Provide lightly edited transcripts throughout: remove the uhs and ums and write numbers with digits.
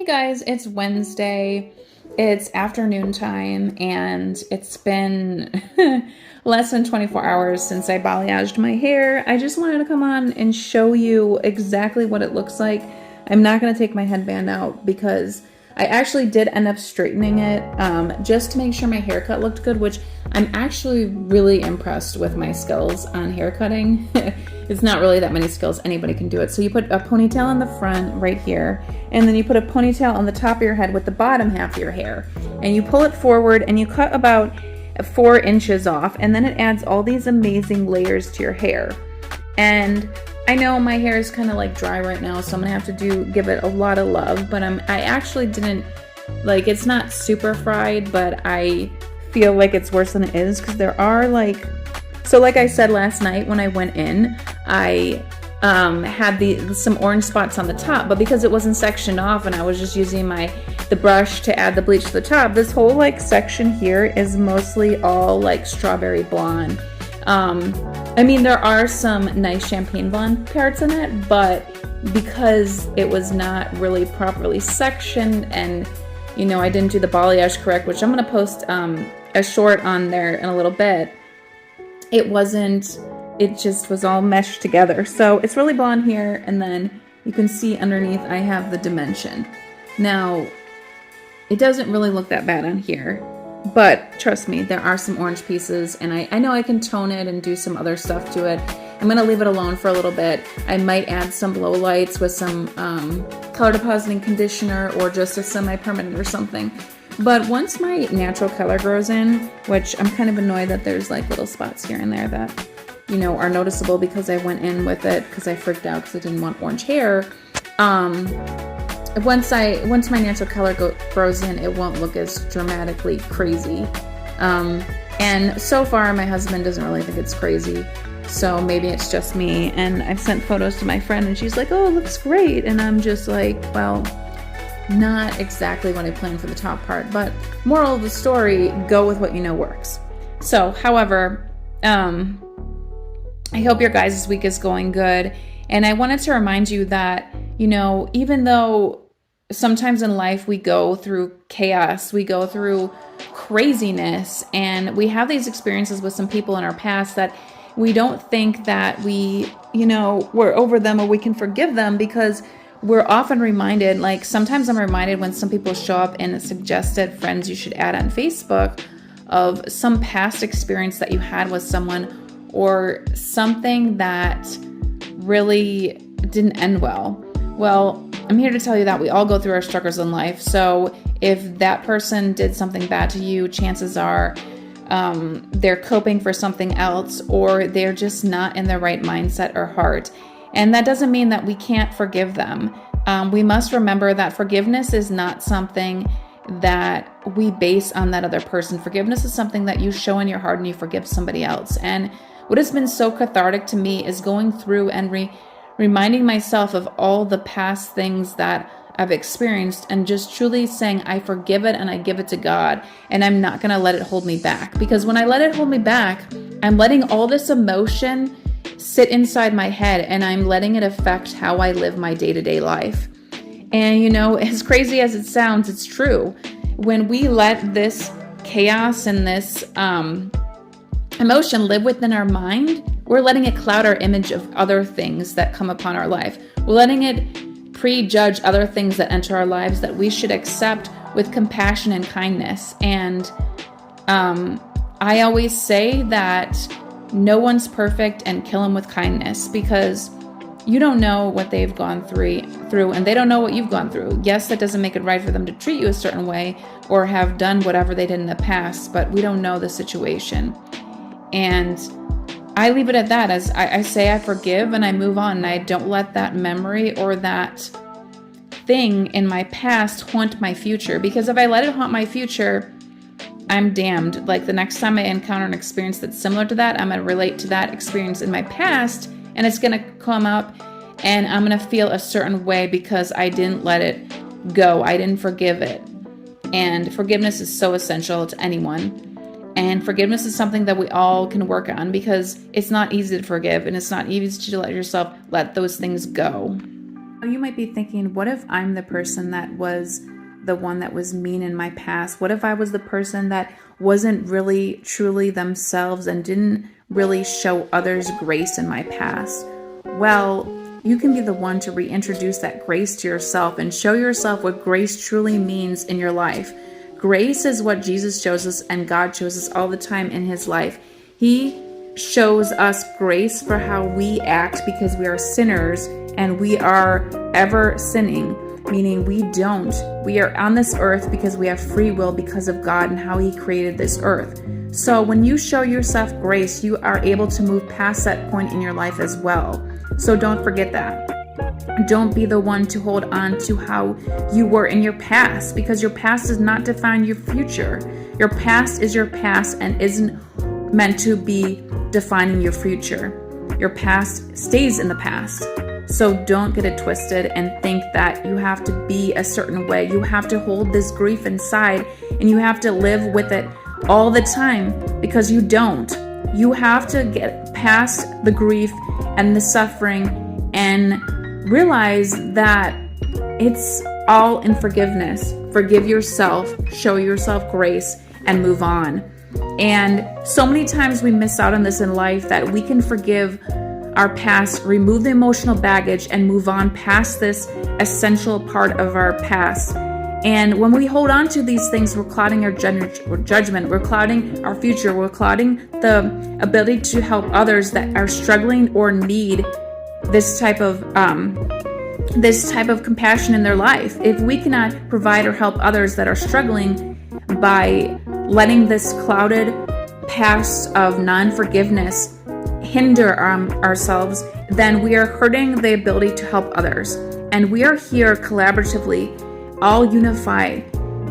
Guys, it's Wednesday. It's afternoon time, and it's been less than 24 hours since I balayaged my hair. I just wanted to come on and show you exactly what it looks like. I'm not going to take my headband out because I actually did end up straightening it just to make sure my haircut looked good, which I'm actually really impressed with my skills on haircutting. It's not really that many skills, anybody can do it. So you put a ponytail on the front right here, and then you put a ponytail on the top of your head with the bottom half of your hair. And you pull it forward and you cut about 4 inches off, and then it adds all these amazing layers to your hair. And I know my hair is kind of like dry right now, so I'm gonna have to give it a lot of love, but I actually didn't, like, it's not super fried, but I feel like it's worse than it is because there are so like I said last night when I went in, I had some orange spots on the top, but because it wasn't sectioned off and I was just using the brush to add the bleach to the top, this whole section here is mostly all strawberry blonde. I mean, there are some nice champagne blonde parts in it, but because it was not really properly sectioned and, I didn't do the balayage correct, which I'm going to post a short on there in a little bit, it just was all meshed together. So it's really blonde here, and then you can see underneath I have the dimension. Now, it doesn't really look that bad on here, but trust me, there are some orange pieces, and I know I can tone it and do some other stuff to it. I'm going to leave it alone for a little bit. I might add some blow lights with some color depositing conditioner or just a semi-permanent or something. But once my natural color grows in, which I'm kind of annoyed that there's little spots here and there that, are noticeable because I went in with it because I freaked out because I didn't want orange hair. Once my natural color grows in, it won't look as dramatically crazy. And so far, my husband doesn't really think it's crazy. So maybe it's just me. And I've sent photos to my friend and she's like, oh, it looks great. And I'm just like, well, not exactly what I planned for the top part. But moral of the story, go with what you know works. So, however, I hope your guys' week is going good. And I wanted to remind you that, even though sometimes in life we go through chaos, we go through craziness, and we have these experiences with some people in our past that we don't think that we're over them or we can forgive them, because we're often reminded, sometimes I'm reminded when some people show up in a suggested friends you should add on Facebook of some past experience that you had with someone or something that really didn't end well. Well, I'm here to tell you that we all go through our struggles in life. So if that person did something bad to you, chances are they're coping for something else, or they're just not in the right mindset or heart. And that doesn't mean that we can't forgive them. We must remember that forgiveness is not something that we base on that other person. Forgiveness is something that you show in your heart and you forgive somebody else. And what has been so cathartic to me is going through and reminding myself of all the past things that I've experienced and just truly saying, I forgive it and I give it to God, and I'm not going to let it hold me back. Because when I let it hold me back, I'm letting all this emotion sit inside my head and I'm letting it affect how I live my day-to-day life. And as crazy as it sounds, it's true. When we let this chaos and this emotion live within our mind, we're letting it cloud our image of other things that come upon our life. We're letting it prejudge other things that enter our lives that we should accept with compassion and kindness. And I always say that no one's perfect, and kill them with kindness, because you don't know what they've gone through and they don't know what you've gone through. Yes, that doesn't make it right for them to treat you a certain way or have done whatever they did in the past, but we don't know the situation. And I leave it at that. As I say, I forgive and I move on, and I don't let that memory or that thing in my past haunt my future. Because if I let it haunt my future, I'm damned. The next time I encounter an experience that's similar to that, I'm going to relate to that experience in my past, and it's going to come up, and I'm going to feel a certain way because I didn't let it go. I didn't forgive it. And forgiveness is so essential to anyone. And forgiveness is something that we all can work on, because it's not easy to forgive, and it's not easy to let yourself let those things go. You might be thinking, what if I'm the person that was the one that was mean in my past? What if I was the person that wasn't really truly themselves and didn't really show others grace in my past? Well, you can be the one to reintroduce that grace to yourself and show yourself what grace truly means in your life. Grace is what Jesus shows us and God shows us all the time in his life. He shows us grace for how we act because we are sinners and we are ever sinning, meaning we are on this earth because we have free will because of God and how he created this earth. So when you show yourself grace, you are able to move past that point in your life as well. So don't forget that. Don't be the one to hold on to how you were in your past, because your past does not define your future. Your past is your past and isn't meant to be defining your future. Your past stays in the past. So don't get it twisted and think that you have to be a certain way. You have to hold this grief inside and you have to live with it all the time, because you don't. You have to get past the grief and the suffering and realize that it's all in forgiveness. Forgive yourself, show yourself grace, and move on. And so many times we miss out on this in life, that we can forgive our past, remove the emotional baggage, and move on past this essential part of our past. And when we hold on to these things, we're clouding our judgment, we're clouding our future, we're clouding the ability to help others that are struggling or need this type of compassion in their life. If we cannot provide or help others that are struggling by letting this clouded past of non-forgiveness hinder ourselves, then we are hurting the ability to help others. And we are here collaboratively, all unified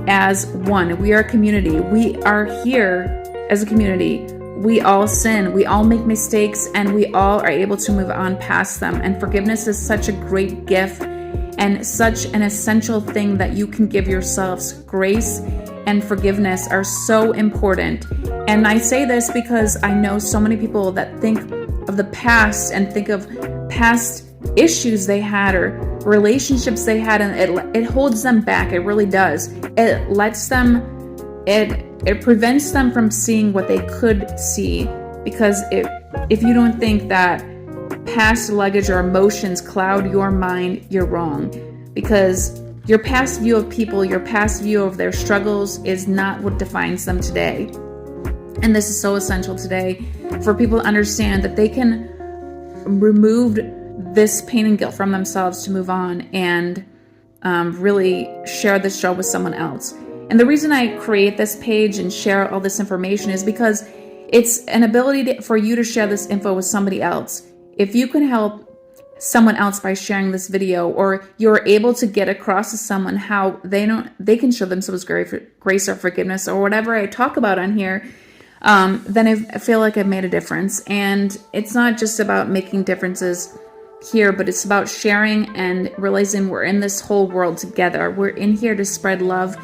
as one. We are a community. We are here as a community. We all sin, we all make mistakes, and we all are able to move on past them. And forgiveness is such a great gift and such an essential thing that you can give yourselves. Grace and forgiveness are so important. And I say this because I know so many people that think of the past and think of past issues they had or relationships they had, and it holds them back. It really does. It lets them, it prevents them from seeing what they could see, because if you don't think that past luggage or emotions cloud your mind, you're wrong. Because your past view of people, your past view of their struggles is not what defines them today. And this is so essential today for people to understand that they can remove this pain and guilt from themselves to move on and really share this show with someone else. And the reason I create this page and share all this information is because it's an ability for you to share this info with somebody else. If you can help someone else by sharing this video, or you're able to get across to someone how they can show themselves grace or forgiveness or whatever I talk about on here, then I feel like I've made a difference. And it's not just about making differences here, but it's about sharing and realizing we're in this whole world together. We're in here to spread love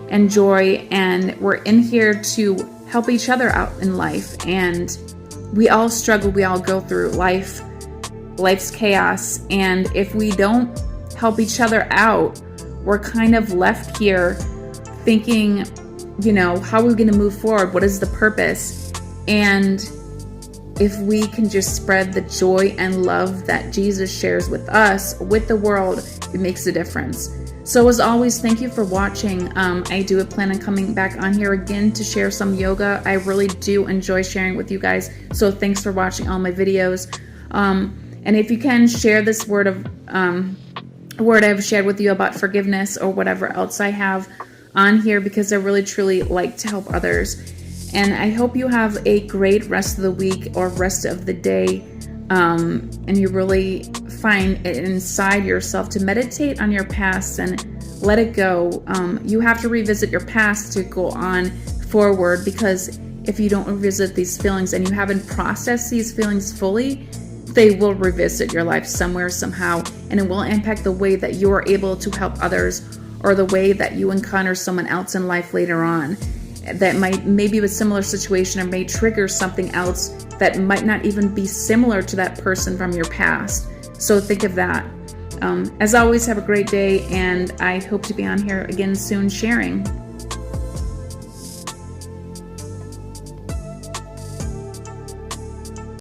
and joy, and we're in here to help each other out in life. And we all struggle, we all go through life's chaos, and if we don't help each other out, we're kind of left here thinking, how are we going to move forward? What is the purpose? And if we can just spread the joy and love that Jesus shares with us, with the world, it makes a difference. So as always, thank you for watching. I do plan on coming back on here again to share some yoga. I really do enjoy sharing with you guys. So thanks for watching all my videos. And if you can, share this word I've shared with you about forgiveness or whatever else I have on here, because I really truly like to help others. And I hope you have a great rest of the week or rest of the day. And you really find it inside yourself to meditate on your past and let it go. You have to revisit your past to go on forward, because if you don't revisit these feelings and you haven't processed these feelings fully, they will revisit your life somewhere, somehow, and it will impact the way that you are able to help others, or the way that you encounter someone else in life later on that maybe a similar situation, or may trigger something else that might not even be similar to that person from your past. So think of that. As always, have a great day, and I hope to be on here again soon sharing.